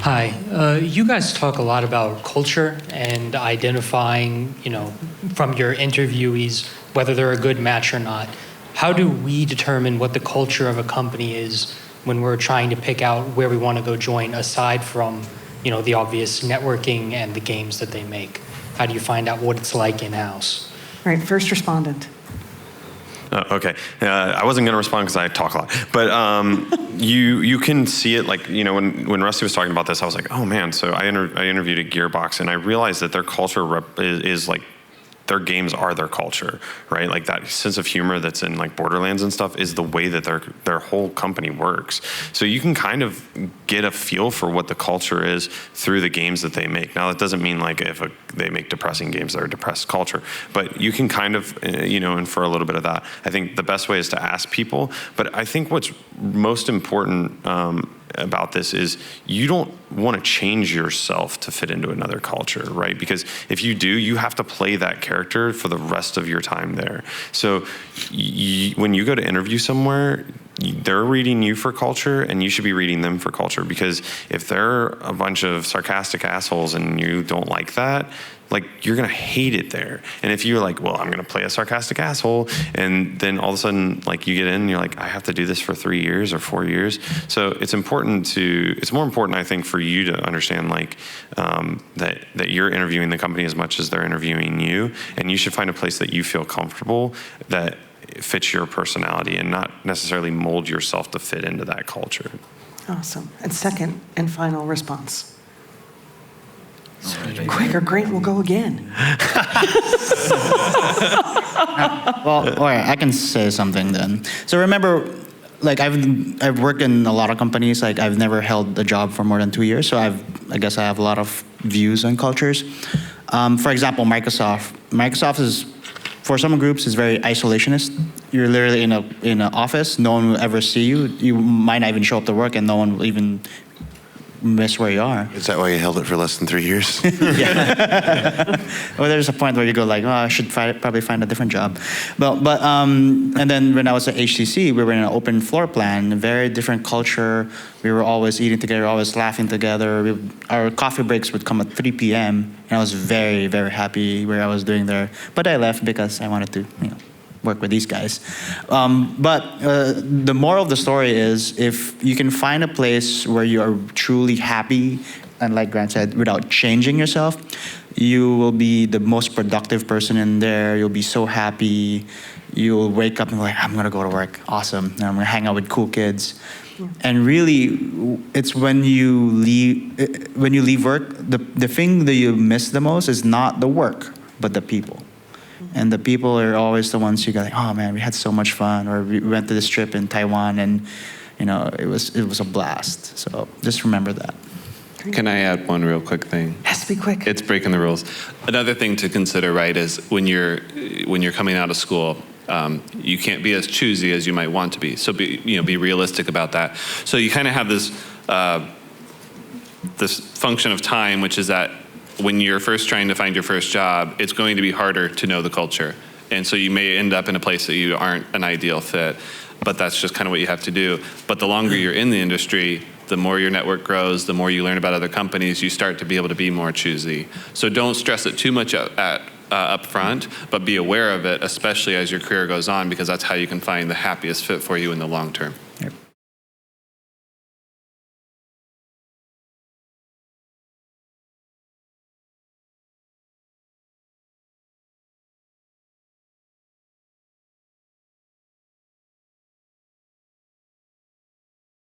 Hi. You guys talk a lot about culture and identifying, from your interviewees, whether they're a good match or not. How do we determine what the culture of a company is when we're trying to pick out where we want to go join, aside from, the obvious networking and the games that they make? How do you find out what it's like in-house? All right, first respondent. Okay, I wasn't going to respond because I talk a lot, but you can see it, like, when Rusty was talking about this, I was like, oh man. So I interviewed at Gearbox, and I realized that their culture is like, their games are their culture, right? Like that sense of humor that's in like Borderlands and stuff is the way that their whole company works. So you can kind of get a feel for what the culture is through the games that they make. Now that doesn't mean like if they make depressing games, they're a depressed culture, but you can kind of, infer a little bit of that. I think the best way is to ask people, but I think what's most important about this is you don't want to change yourself to fit into another culture, right? Because if you do, you have to play that character for the rest of your time there. So when you go to interview somewhere, they're reading you for culture, and you should be reading them for culture, because if they're a bunch of sarcastic assholes and you don't like that, like, you're gonna hate it there. And if you're like, well, I'm gonna play a sarcastic asshole, and then all of a sudden, like, you get in and you're like, I have to do this for 3 years or 4 years. So it's more important, I think, for you to understand, like, that you're interviewing the company as much as they're interviewing you, and you should find a place that you feel comfortable, that fits your personality, and not necessarily mold yourself to fit into that culture. Awesome. And second and final response. Quicker, Grant will go again. Well, all right, I can say something then. So remember, like, I've worked in a lot of companies. Like, I've never held a job for more than 2 years, so I guess I have a lot of views on cultures. For example, Microsoft is, for some groups, is very isolationist. You're literally in an office. No one will ever see you. You might not even show up to work, and no one will even miss where you are. Is that why you held it for less than 3 years? Yeah. Well, there's a point where you go like, oh, I should probably find a different job. But and then when I was at HTC, we were in an open floor plan, a very different culture. We were always eating together, always laughing together. Our coffee breaks would come at 3 p.m. and I was very, very happy where I was doing there. But I left because I wanted to, work with these guys. But the moral of the story is, if you can find a place where you are truly happy, and like Grant said, without changing yourself, you will be the most productive person in there. You'll be so happy. You'll wake up and be like, I'm gonna go to work, awesome. And I'm gonna hang out with cool kids. Yeah. And really, it's when you leave work, the thing that you miss the most is not the work, but the people. And the people are always the ones you go like, oh man, we had so much fun, or we went to this trip in Taiwan, and it was a blast. So just remember that. Can I add one real quick thing? Has to be quick. It's breaking the rules. Another thing to consider, right, is when you're coming out of school, you can't be as choosy as you might want to be. So be realistic about that. So you kind of have this function of time, which is that when you're first trying to find your first job, it's going to be harder to know the culture. And so you may end up in a place that you aren't an ideal fit, but that's just kind of what you have to do. But the longer you're in the industry, the more your network grows, the more you learn about other companies, you start to be able to be more choosy. So don't stress it too much up front, but be aware of it, especially as your career goes on, because that's how you can find the happiest fit for you in the long term.